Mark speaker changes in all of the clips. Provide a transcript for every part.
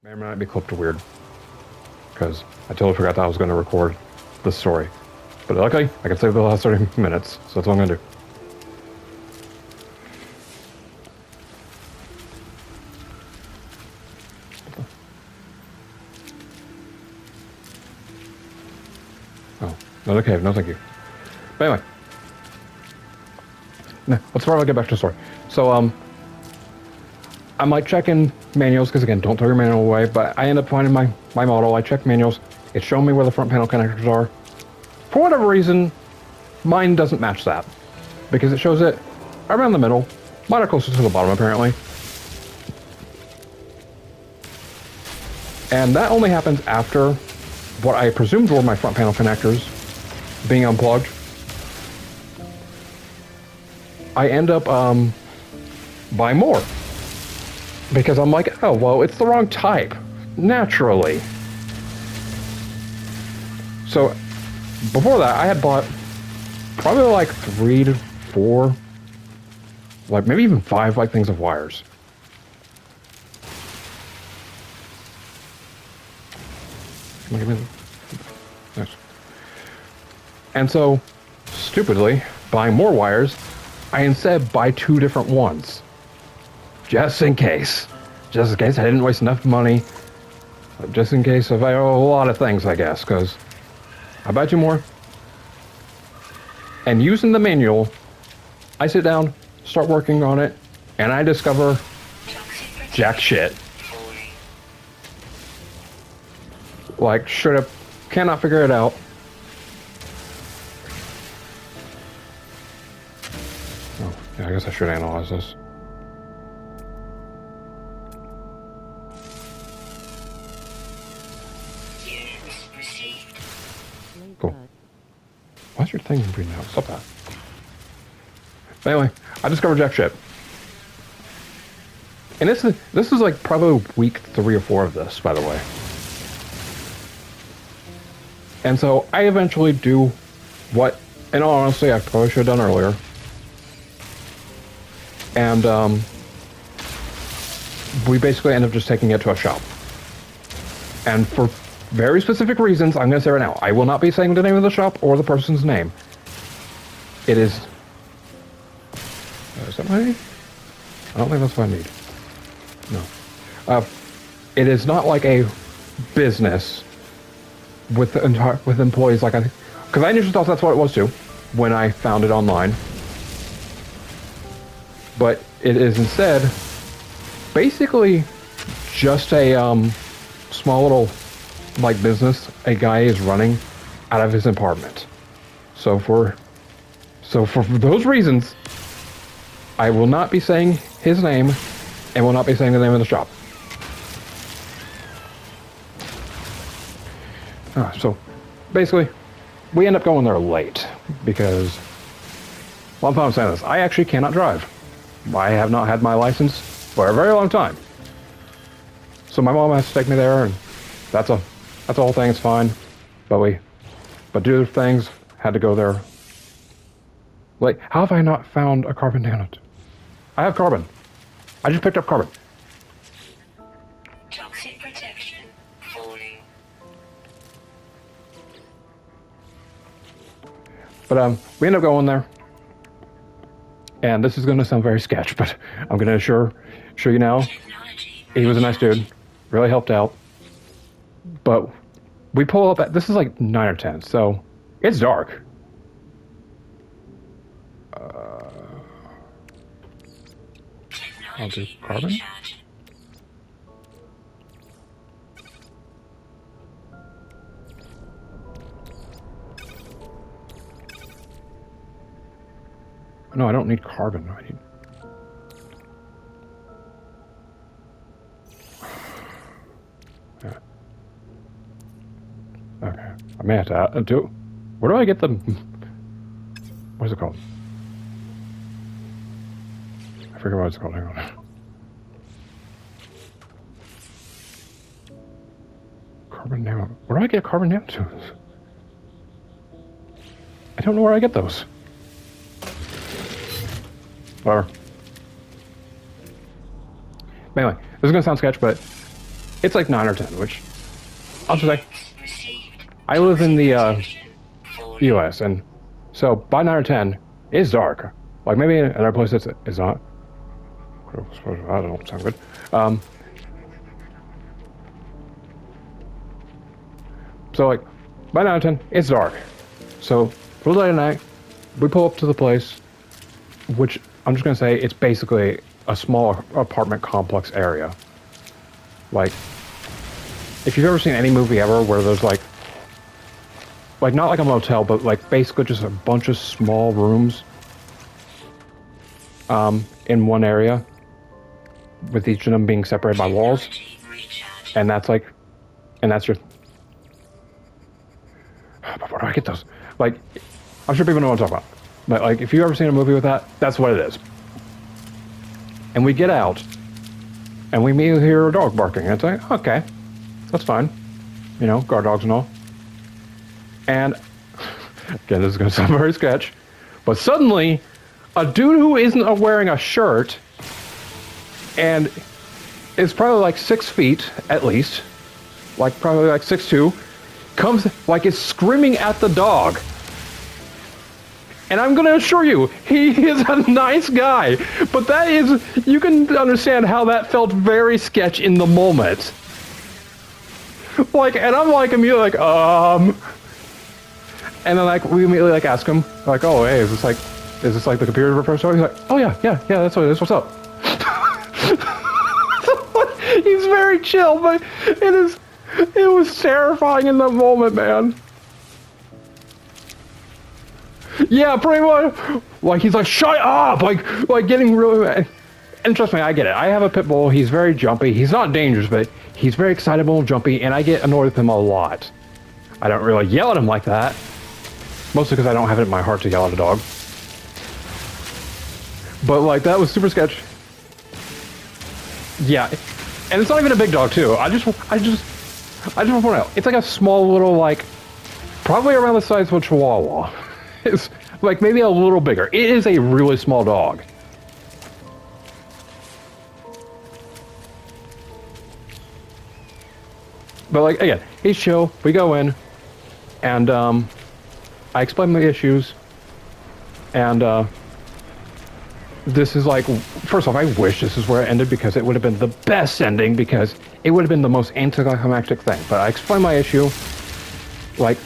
Speaker 1: May or may not be clipped weird, because I totally forgot that I was going to record this story. But luckily, I can save the last 30 minutes, so that's what I'm going to do. Oh, another cave, no thank you. But anyway. Let's probably get back to the story. So, I might check in manuals, because again, don't throw your manual away, but I end up finding my model. I check manuals. It's showing me where the front panel connectors are. For whatever reason, mine doesn't match that, because it shows it around the middle. Mine are closer to the bottom, apparently. And that only happens after what I presumed were my front panel connectors being unplugged. I end up buying more, because I'm like, oh, well, it's the wrong type, naturally. So before that, I had bought probably like 3 to 4, like maybe even 5 like things of wires. Nice. And so, stupidly, buying more wires, I instead buy 2 different ones. Just in case. Just in case I didn't waste enough money. Just in case of a lot of things, I guess, because I buy 2 more. And using the manual, I sit down, start working on it, and I discover jack shit. Like, straight up, cannot figure it out. Oh, yeah, I guess I should analyze this. Cool. Why's your thing breathing out? Stop that. But anyway, I discovered jack shit. And this is like probably week 3 or 4 of this, by the way. And so I eventually do what, in all honesty, I probably should have done earlier. And we basically end up just taking it to a shop. And for very specific reasons, I'm going to say right now, I will not be saying the name of the shop or the person's name. It is... is that what I need? I don't think that's what I need. No. It is not like a business with employees like I think, because I initially thought that's what it was too when I found it online, but it is instead basically just a small little like business a guy is running out of his apartment. So for those reasons, I will not be saying his name and will not be saying the name of the shop. So basically, we end up going there late because, well, I'm saying this, I actually cannot drive. I have not had my license for a very long time. So my mom has to take me there, and that's the whole thing. It's fine, but due to things, had to go there. Like, how have I not found a carbon nanotube? I have carbon. I just picked up carbon.
Speaker 2: Toxic protection falling.
Speaker 1: But we end up going there, and this is going to sound very sketch, but I'm going to assure you now, he was a nice dude, really helped out. But we pull up at, this is like 9 or 10, so it's dark. I'll do carbon. No, I don't need carbon. I need... Yeah. Okay. I may have to do... Where do I get the... What is it called? I forget what it's called. Hang on. Carbon nano... Where do I get carbon nanotubes? I don't know where I get those. Whatever. Anyway, this is going to sound sketch, but It's like 9 or 10, which I'll just say
Speaker 2: Received.
Speaker 1: I live in the
Speaker 2: Falling.
Speaker 1: U.S. and so by 9 or 10 it's dark. Like maybe in other places it's not. I don't sound good. So like by 9 or 10 it's dark. So for the late at night, we pull up to the place, which I'm just gonna say it's basically a small apartment complex area. Like, if you've ever seen any movie ever where there's like not like a motel, but like basically just a bunch of small rooms in one area, with each of them being separated by walls,
Speaker 2: Technology recharge.
Speaker 1: and that's your. Where do I get those? Like, I'm sure people know what I'm talking about. But like, if you've ever seen a movie with that, that's what it is. And we get out, and we immediately hear a dog barking. And it's like, okay, that's fine. You know, guard dogs and all. And again, this is going to sound very sketch, but suddenly, a dude who isn't wearing a shirt and is probably like 6 feet at least, like probably like 6'2", comes like is screaming at the dog. And I'm going to assure you, he is a nice guy, but that is, you can understand how that felt very sketch in the moment. Like, and I'm like immediately like, and then like we immediately like ask him like, oh hey, is this like the computer repair store? He's like, oh yeah, that's what it is. What's up? He's very chill, but it was terrifying in that moment, man. Yeah, pretty much. Like he's like, shut up! Like getting really mad. And trust me, I get it. I have a pit bull. He's very jumpy. He's not dangerous, but he's very excitable and jumpy, and I get annoyed with him a lot. I don't really yell at him like that. Mostly because I don't have it in my heart to yell at a dog. But like, that was super sketch. Yeah. And it's not even a big dog too. I just want to point out, it's like a small little, like, probably around the size of a Chihuahua. It's like maybe a little bigger. It is a really small dog. But like, again, he's chill. We go in, and I explain the issues, and this is like, first off, I wish this is where it ended because it would have been the best ending because it would have been the most anticlimactic thing. But I explain my issue, like,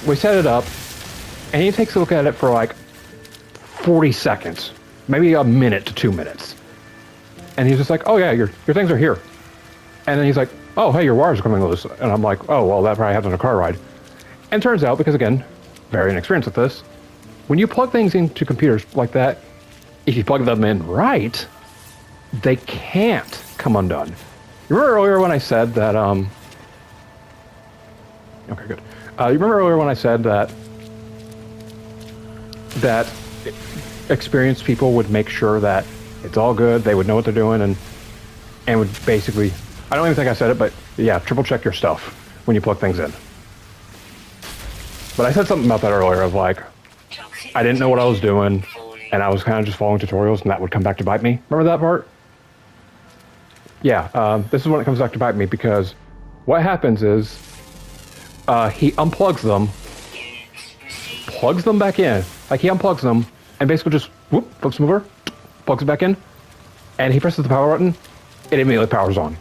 Speaker 1: we set it up, and he takes a look at it for like 40 seconds, maybe a minute to 2 minutes. And he's just like, oh yeah, your things are here. And then he's like, oh hey, your wires are coming loose. And I'm like, oh well, that probably happened on a car ride. And turns out, because again, very inexperienced with this, when you plug things into computers like that, if you plug them in right, they can't come undone. You remember earlier when I said that, okay, good. You remember earlier when I said that experienced people would make sure that it's all good, they would know what they're doing, and would basically, I don't even think I said it, but yeah, triple check your stuff when you plug things in. But I said something about that earlier of like, I didn't know what I was doing, and I was kind of just following tutorials, and that would come back to bite me. Remember that part? Yeah, this is when it comes back to bite me, because what happens is, he unplugs them, plugs them back in, like he unplugs them, and basically just, whoop, flips them over, plugs it back in, and he presses the power button, it immediately powers on.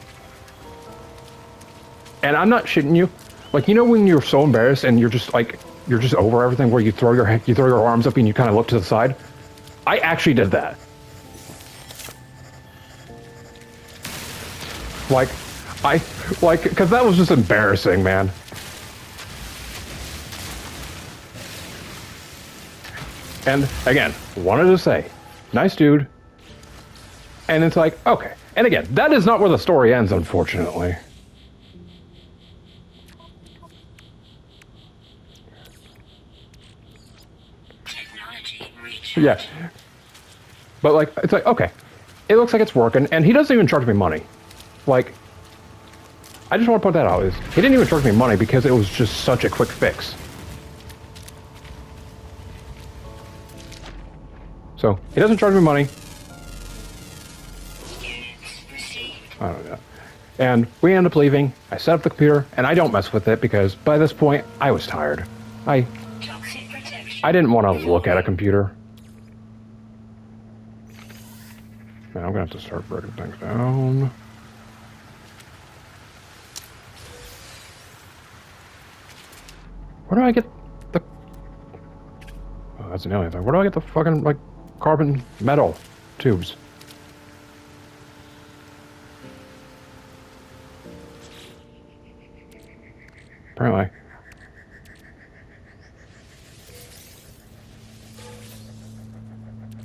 Speaker 1: And I'm not shitting you. Like, you know when you're so embarrassed and you're just like, you're just over everything where you throw your arms up and you kind of look to the side? I actually did that. Because that was just embarrassing, man. And again, wanted to say, nice dude. And it's like, okay. And again, that is not where the story ends, unfortunately.
Speaker 2: Technology recharge.
Speaker 1: Yeah. But like, it's like, okay. It looks like it's working, and he doesn't even charge me money. Like, I just want to put that out. Is he didn't even charge me money because it was just such a quick fix. So, he doesn't charge me money.
Speaker 2: Units received.
Speaker 1: I don't know. And we end up leaving. I set up the computer, and I don't mess with it because by this point, I was tired.
Speaker 2: Toxic protection.
Speaker 1: I didn't want to look at a computer. Man, I'm gonna have to start breaking things down. Where do I get the... Oh, that's an alien thing. Where do I get the fucking, like, carbon metal tubes? Apparently.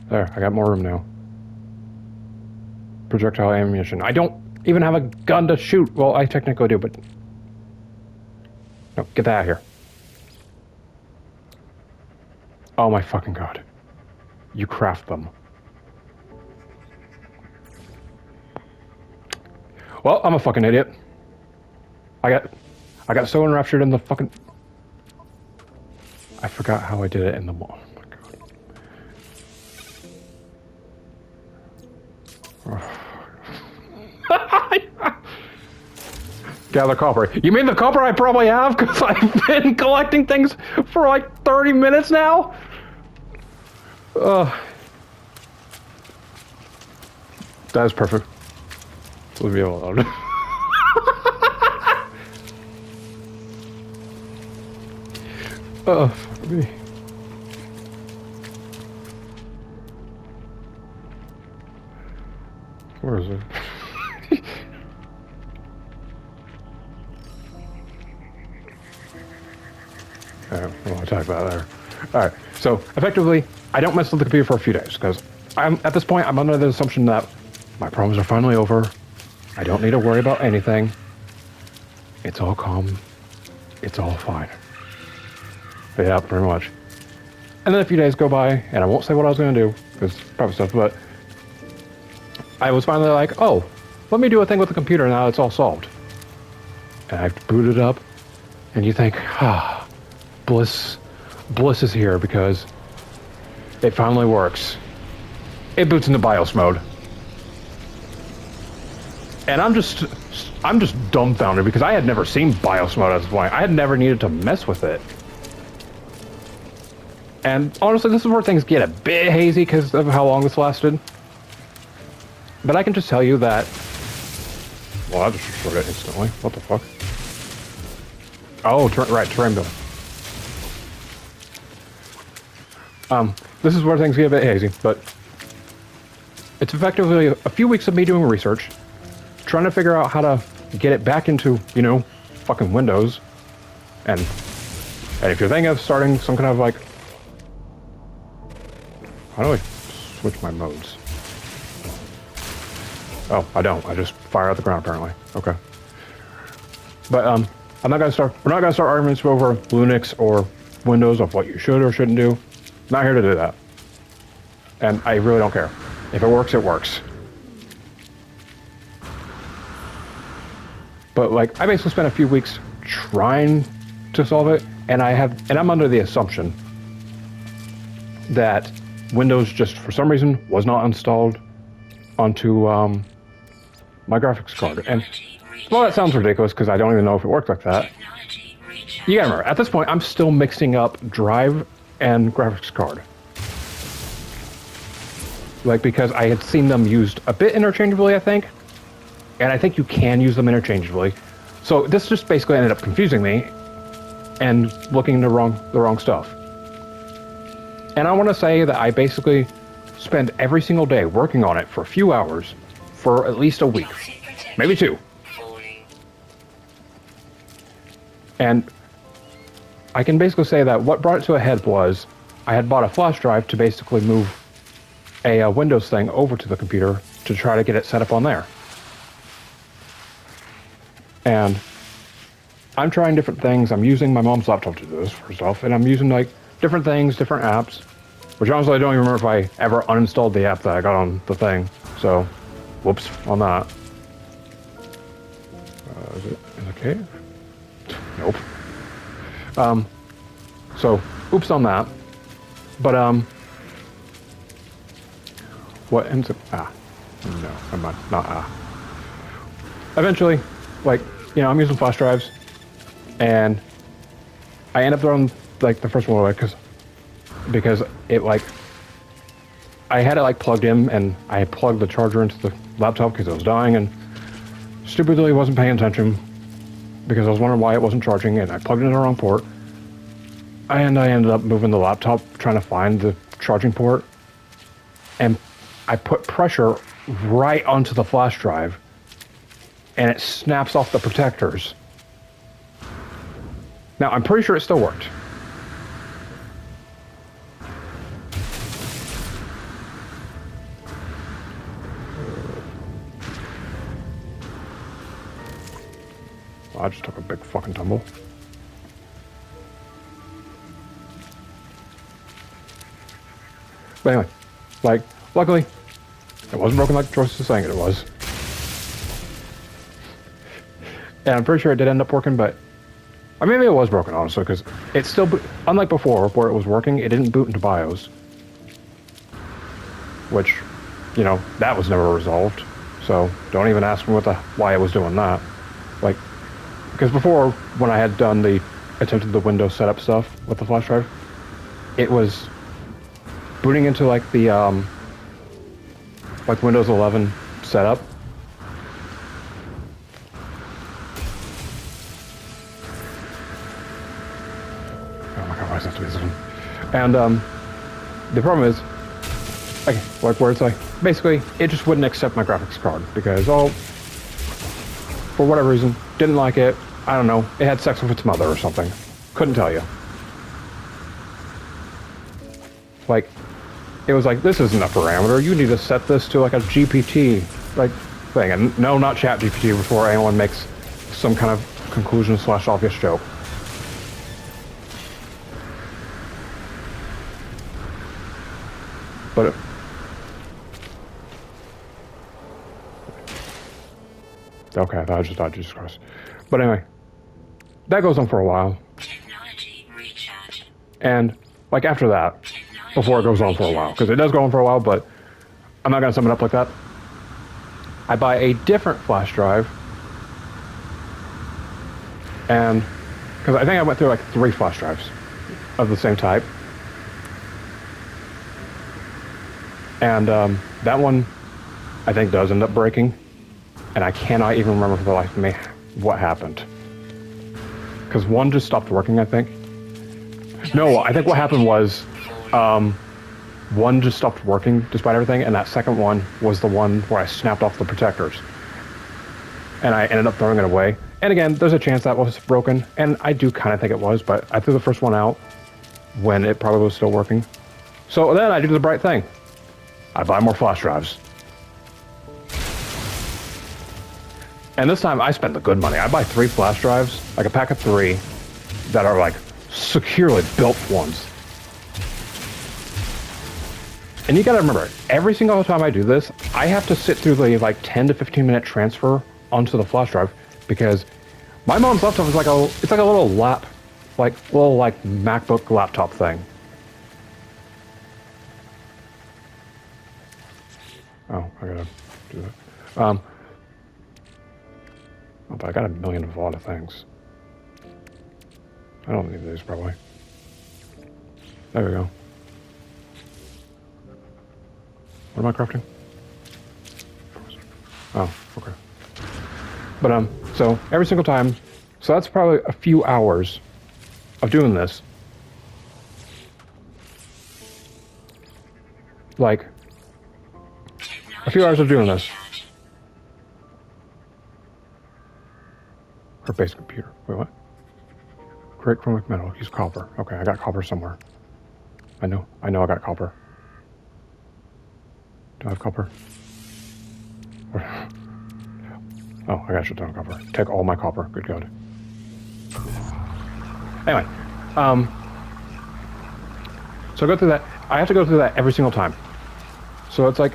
Speaker 1: There, I got more room now. Projectile ammunition. I don't even have a gun to shoot. Well, I technically do, but... No, get that out of here. Oh my fucking god. You craft them. Well, I'm a fucking idiot. I got so enraptured in the fucking... I forgot how I did it in the... Oh my god. Gather copper. You mean the copper I probably have? Because I've been collecting things for like 30 minutes now? That is perfect. Leave me alone. Fuck me. Where is it? Well, I'll talk about that there. Alright, so effectively, I don't mess with the computer for a few days, because at this point, I'm under the assumption that my problems are finally over. I don't need to worry about anything. It's all calm. It's all fine. But yeah, pretty much. And then a few days go by, and I won't say what I was going to do, because probably stuff, but I was finally like, oh, let me do a thing with the computer now it's all solved. And I booted up, and you think, bliss is here because it finally works. It boots into BIOS mode. And I'm just dumbfounded because I had never seen BIOS mode at this point. I had never needed to mess with it. And honestly, this is where things get a bit hazy because of how long this lasted. But I can just tell you that... Well, I just destroyed it instantly. What the fuck? Oh, right, terrain build. This is where things get a bit hazy, but it's effectively a few weeks of me doing research, trying to figure out how to get it back into, you know, fucking Windows, and if you're thinking of starting some kind of like, how do I switch my modes? Oh, I don't. I just fire out the ground apparently. Okay, but I'm not gonna start. We're not gonna start arguments over Linux or Windows of what you should or shouldn't do. Not here to do that. And I really don't care. If it works, it works. But like, I basically spent a few weeks trying to solve it, and I'm under the assumption that Windows just for some reason was not installed onto my graphics card. And well, that sounds ridiculous because I don't even know if it worked like that. You gotta remember, at this point, I'm still mixing up drive and graphics card. Like, because I had seen them used a bit interchangeably, I think. And I think you can use them interchangeably. So this just basically ended up confusing me and looking the wrong stuff. And I want to say that I basically spend every single day working on it for a few hours for at least a week. Maybe 2. And I can basically say that what brought it to a head was I had bought a flash drive to basically move a Windows thing over to the computer to try to get it set up on there. And I'm trying different things. I'm using my mom's laptop to do this first off, and I'm using like different things, different apps, which honestly I don't even remember if I ever uninstalled the app that I got on the thing. So, whoops on that. Is it in the cave? Nope. So, oops on that. But, what ends up... No, never mind. Not eventually, like, I'm using flash drives, and I end up throwing, like, the first one away because it, like, I had it, like, plugged in, and I plugged the charger into the laptop because it was dying, and stupidly wasn't paying attention because I was wondering why it wasn't charging, and I plugged it in the wrong port, and I ended up moving the laptop trying to find the charging port, and I put pressure right onto the flash drive, and it snaps off the protectors. Now, I'm pretty sure it still worked. I just took a big fucking tumble. But anyway, like, luckily, it wasn't broken like the choice is saying it was. And I'm pretty sure it did end up working, but or maybe it was broken, honestly, because it still, unlike before, where it was working, it didn't boot into BIOS. Which, that was never resolved. So don't even ask me why it was doing that. Like, because before, when I had done attempted the Windows setup stuff with the flash drive, it was booting into like the like Windows 11 setup. Oh my god, why does that have to be this one? And the problem is, like where it's like, basically, it just wouldn't accept my graphics card because, for whatever reason, didn't like it. I don't know. It had sex with its mother or something. Couldn't tell you. Like, it was like, this isn't a parameter. You need to set this to like a GPT thing. And no, not chat GPT before anyone makes some kind of conclusion / obvious joke. But okay, I thought I just died, Jesus Christ. But anyway, that goes on for a while.
Speaker 2: Technology recharge.
Speaker 1: And like after that, before it goes on for a while, because it does go on for a while, but I'm not gonna sum it up like that. I buy a different flash drive, and because I think I went through like 3 flash drives of the same type, and that one I think does end up breaking, and I cannot even remember for the life of me what happened. Because one just stopped working, I think. No, I think what happened was one just stopped working despite everything, and that second one was the one where I snapped off the protectors. And I ended up throwing it away. And again, there's a chance that was broken, and I do kind of think it was, but I threw the first one out when it probably was still working. So then I do the bright thing. I buy more flash drives. And this time I spend the good money. I buy 3 flash drives, like a pack of 3, that are like securely built ones. And you gotta remember, every single time I do this, I have to sit through the like 10 to 15 minute transfer onto the flash drive because my mom's laptop is like it's like a little MacBook laptop thing. Oh, I gotta do that. Oh, but I got a million of a lot of things. I don't need these, probably. There we go. What am I crafting? Oh, okay. But, so, every single time, so that's probably a few hours of doing this. Like, a few hours of doing this. Her base computer. Wait, what? Great chromic metal. Use copper. Okay, I got copper somewhere. I know I got copper. Do I have copper? Oh, I got a shit ton of copper. Take all my copper. Good God. Anyway, so I go through that. I have to go through that every single time. So it's like,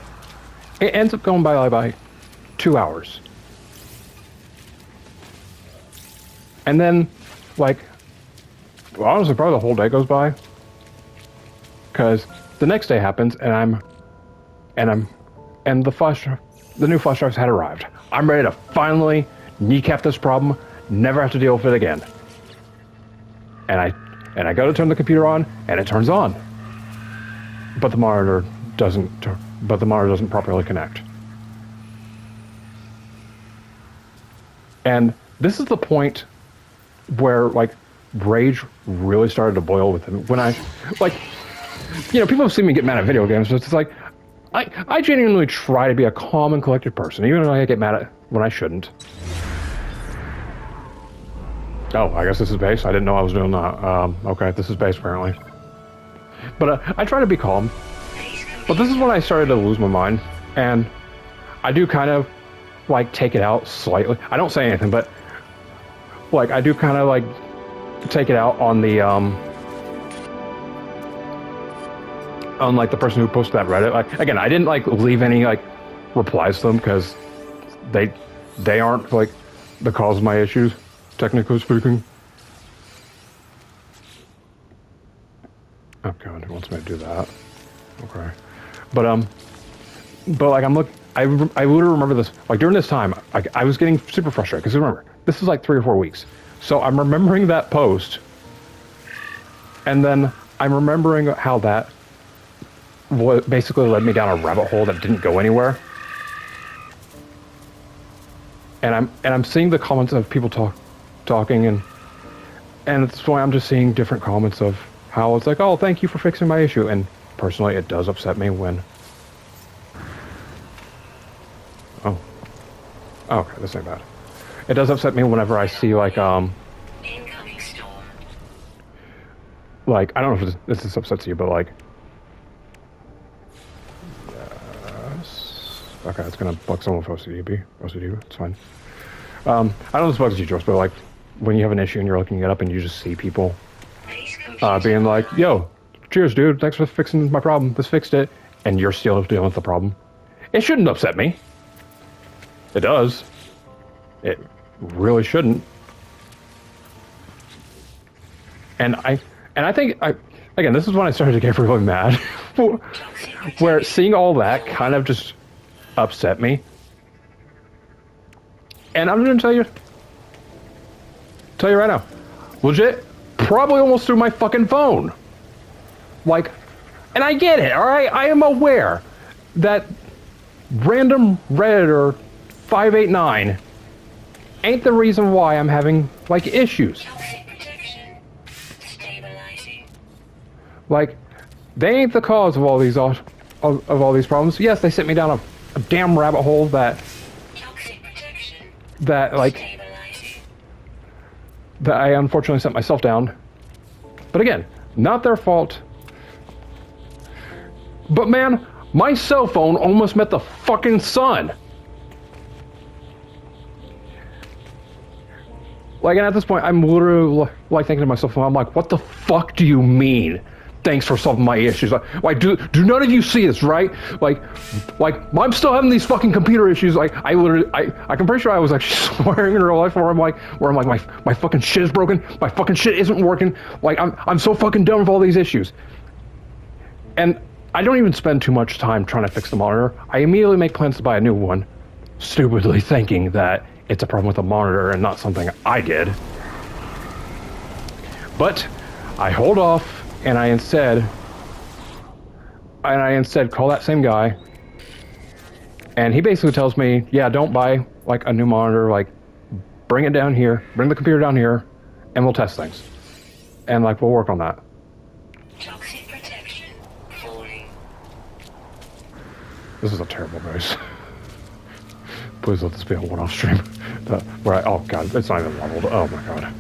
Speaker 1: it ends up going by 2 hours. And then, like, well, honestly, probably the whole day goes by. Because the next day happens, and the new flash drives had arrived. I'm ready to finally kneecap this problem, never have to deal with it again. And I go to turn the computer on, and it turns on. But the monitor doesn't properly connect. And this is the point where, like, rage really started to boil with him. When I, like, you know, people have seen me get mad at video games, but it's like, I genuinely try to be a calm and collected person, even though I get mad at when I shouldn't. Oh, I guess this is base. I didn't know I was doing that. Okay, this is base apparently. But I try to be calm. But this is when I started to lose my mind, and I do kind of, like, take it out slightly. I don't say anything, but, like, I do kind of, like, take it out on the, on, like, the person who posted that Reddit. Like, again, I didn't, like, leave any, like, replies to them, because they aren't, like, the cause of my issues, technically speaking. Oh, God, who wants me to do that? Okay. But like, I literally remember this, like, during this time, I was getting super frustrated, because remember, this is like 3 or 4 weeks. So I'm remembering that post, and then I'm remembering how that basically led me down a rabbit hole that didn't go anywhere. And I'm seeing the comments of people talking, and at this point I'm just seeing different comments of how it's like, oh, thank you for fixing my issue, and personally, it does upset me when... Oh. Okay, this ain't bad. It does upset me whenever I see, like,
Speaker 2: Incoming storm.
Speaker 1: like, I don't know if this upsets you, but, like... Yes... Okay, it's gonna bug someone with OCD, it's fine. I don't know if this bugs you, Joyce, but, like, when you have an issue and you're looking it up and you just see people being like, yo, cheers, dude, thanks for fixing my problem, this fixed it, and you're still dealing with the problem. It shouldn't upset me. It does. It really shouldn't. And I think, again, this is when I started to get really mad, where seeing all that kind of just upset me. And I'm gonna tell you right now, legit, probably almost through my fucking phone. Like, and I get it, alright? I am aware that random Redditor 589 ain't the reason why I'm having, like, issues.
Speaker 2: Toxic protection. Stabilizing.
Speaker 1: Like, they ain't the cause of all these of all these problems. Yes, they sent me down a damn rabbit hole that
Speaker 2: Toxic protection.
Speaker 1: like
Speaker 2: Stabilizing.
Speaker 1: that I unfortunately sent myself down. But again, not their fault. But man, my cell phone almost met the fucking sun. Like, and at this point, I'm literally, like, thinking to myself, I'm like, what the fuck do you mean? Thanks for solving my issues. Like, do none of you see this, right? Like, I'm still having these fucking computer issues. Like, I'm pretty sure I was actually swearing in real life where I'm like, my fucking shit is broken. My fucking shit isn't working. Like, I'm so fucking done with all these issues. And I don't even spend too much time trying to fix the monitor. I immediately make plans to buy a new one, stupidly thinking that it's a problem with the monitor and not something I did. But I hold off, and I instead call that same guy, and he basically tells me, yeah, don't buy, like, a new monitor, like, bring it down here, bring the computer down here, and we'll test things. And, like, we'll work on that.
Speaker 2: Toxic protection. Falling.
Speaker 1: This is a terrible base. Please let this be a one-off stream. Oh god, it's not even leveled. Oh my god.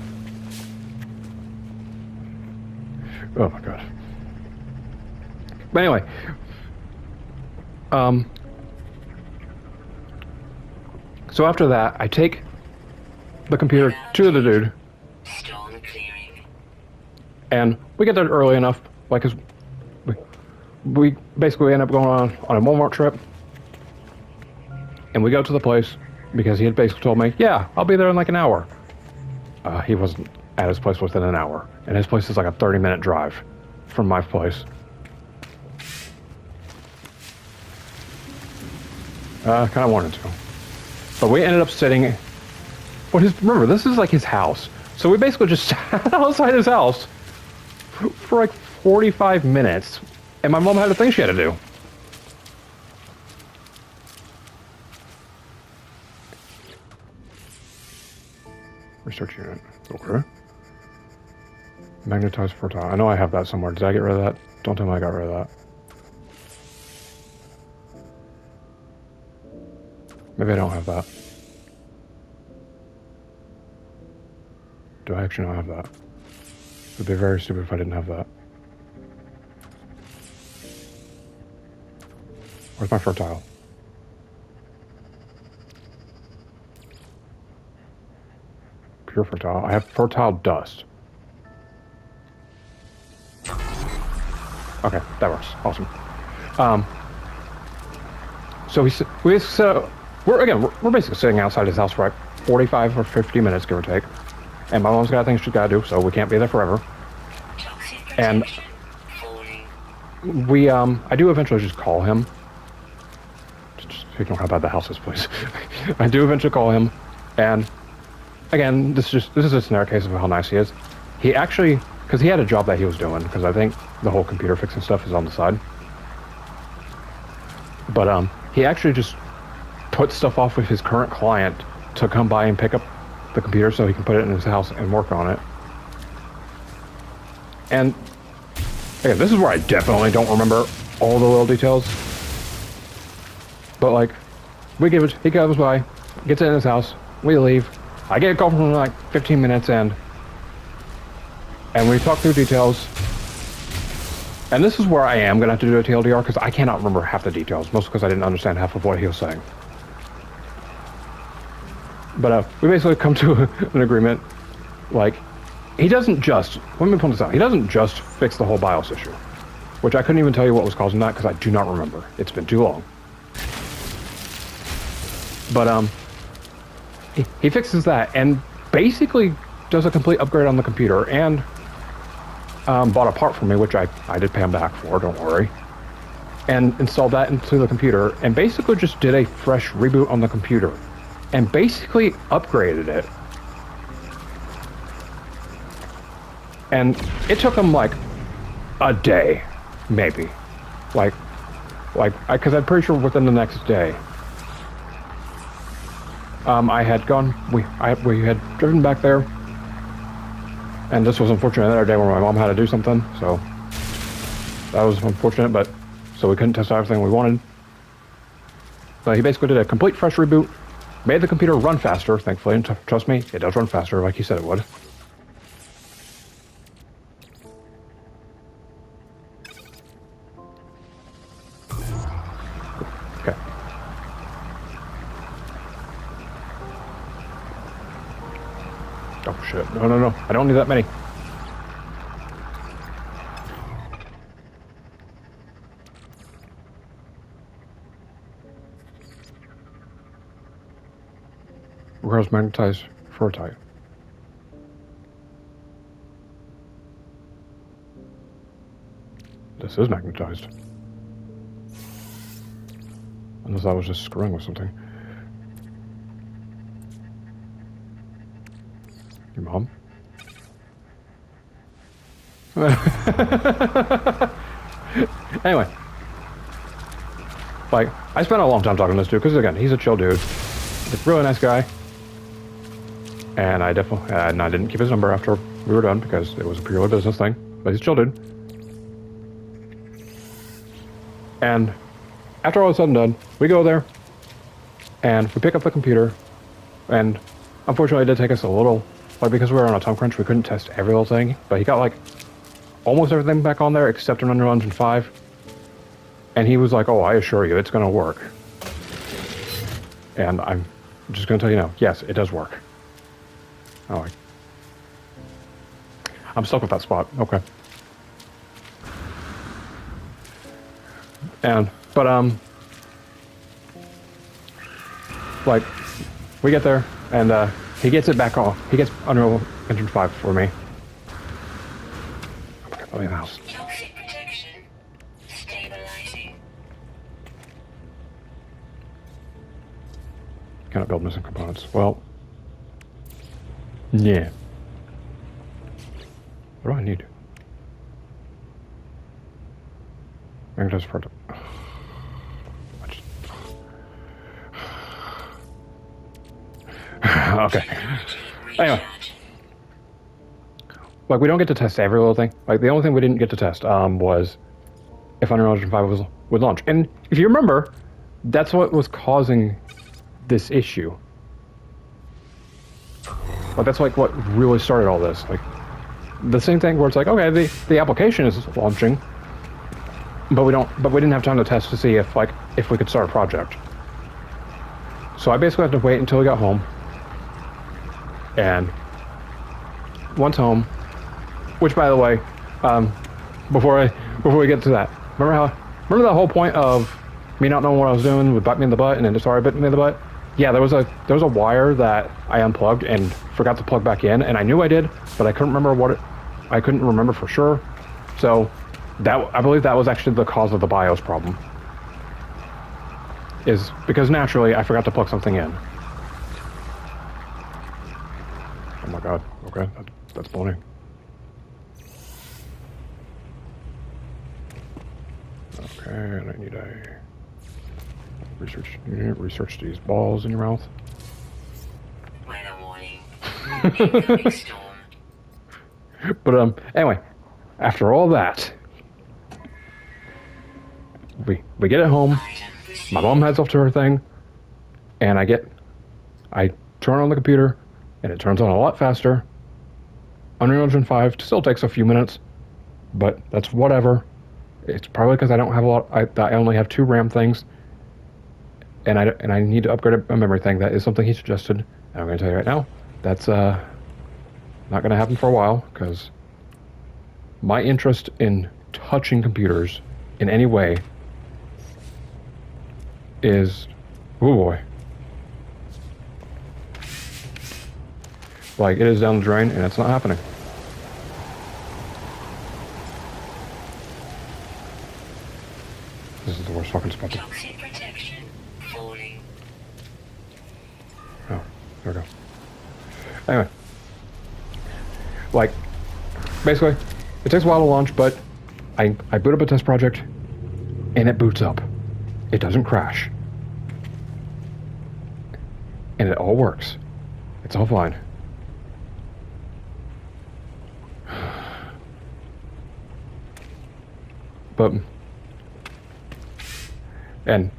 Speaker 1: Oh my god. But anyway, so after that, I take the computer to the dude,
Speaker 2: Storm clearing.
Speaker 1: and we get there early enough, like, 'cause we basically end up going on a Walmart trip, and we go to the place because he had basically told me, yeah, I'll be there in like an hour. He wasn't at his place within an hour, and his place is like a 30-minute drive from my place. Kind of wanted to. But we ended up sitting remember, this is like his house. So we basically just sat outside his house for like 45 minutes. And my mom had a thing she had to do. Research unit. Okay. Magnetized fertile. I know I have that somewhere. Did I get rid of that? Don't tell me I got rid of that. Maybe I don't have that. Do I actually not have that? It would be very stupid if I didn't have that. Where's my fertile? Pure fertile. I have fertile dust. Okay, that works. Awesome. So we're basically sitting outside his house for like 45 or 50 minutes, give or take. And my mom's got things she's got to do, so we can't be there forever. And we, I do eventually just call him. Just speaking of how bad the house is, please. I do eventually call him, and again, this is a scenario case of how nice he is. He actually, because he had a job that he was doing, because I think the whole computer fixing stuff is on the side. But he actually just put stuff off with his current client to come by and pick up the computer so he can put it in his house and work on it. And again, this is where I definitely don't remember all the little details. But like, he comes by, gets it in his house, we leave. I get a call from him in like 15 minutes and we talk through details. And this is where I am going to have to do a TLDR because I cannot remember half the details, mostly because I didn't understand half of what he was saying. But we basically come to an agreement. Like, he doesn't just, let me point this out, he doesn't just fix the whole BIOS issue, which I couldn't even tell you what was causing that because I do not remember. It's been too long. But he fixes that and basically does a complete upgrade on the computer and bought a part for me, which I did pay him back for, don't worry, and installed that into the computer and basically just did a fresh reboot on the computer and basically upgraded it. And it took him like a day, maybe, because I'm pretty sure within the next day. I had gone, we had driven back there, and this was unfortunate another day where my mom had to do something, so that was unfortunate, but so we couldn't test out everything we wanted. But he basically did a complete fresh reboot, made the computer run faster, thankfully, and trust me, it does run faster like he said it would. Okay. Oh shit, no, I don't need that many. Where's magnetized ferrite? This is magnetized. Unless I was just screwing with something. Your mom? Anyway. Like, I spent a long time talking to this dude, because again, he's a chill dude. He's a really nice guy. And I definitely, and I didn't keep his number after we were done, because it was a purely business thing. But he's a chill dude. And after all is said and done, we go there, and we pick up the computer, and unfortunately it did take us a little, like because we were on a time crunch, we couldn't test every little thing, but he got like almost everything back on there except an Unreal Engine 5, and he was like, oh, I assure you, it's going to work. And I'm just going to tell you now, yes, it does work. Oh, I'm stuck with that spot, okay. But like, we get there, and he gets it back on. He gets Unreal Engine 5 for me. Let me in the house.
Speaker 2: Toxic protection. Stabilizing.
Speaker 1: Cannot build missing components. Well, Yeah. What do I need? Maybe just for okay. Anyway. Like, we don't get to test every little thing. Like, the only thing we didn't get to test was if Unreal Engine 5 would launch. And if you remember, that's what was causing this issue. Like, that's like what really started all this. Like, the same thing where it's like, okay, the application is launching, but we didn't have time to test to see if we could start a project. So I basically had to wait until we got home. And once home, which, by the way, before we get to that, remember the whole point of me not knowing what I was doing would bite me in the butt, and then it started biting me in the butt? Yeah, there was a wire that I unplugged and forgot to plug back in, and I knew I did, but I couldn't remember I couldn't remember for sure. So I believe that was actually the cause of the BIOS problem. Is because naturally I forgot to plug something in. Oh my god. Okay, that's funny. Okay, and I need a research unit. Research these balls in your mouth.
Speaker 2: Weather warning. Incoming storm.
Speaker 1: But anyway, after all that, we get it home. My mom heads off to her thing, and I turn on the computer, and it turns on a lot faster. Unreal Engine 5 still takes a few minutes, but that's whatever. It's probably because I don't have a lot. I only have 2 RAM things, and I need to upgrade a memory thing. That is something he suggested, and I'm going to tell you right now, that's not going to happen for a while, because my interest in touching computers in any way is, oh boy, like, it is down the drain, and it's not happening. This is the worst fucking spot.
Speaker 2: Toxic protection falling.
Speaker 1: Oh, there we go. Anyway, like, basically, it takes a while to launch, but I boot up a test project, and it boots up. It doesn't crash. And it all works. It's all fine. But, and I'm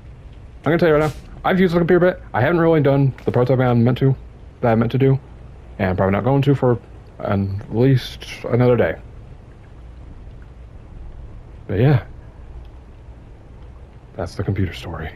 Speaker 1: gonna tell you right now, I've used the computer a bit. I haven't really done the prototyping I meant to do, and I'm probably not going to for at least another day. But yeah, that's the computer story.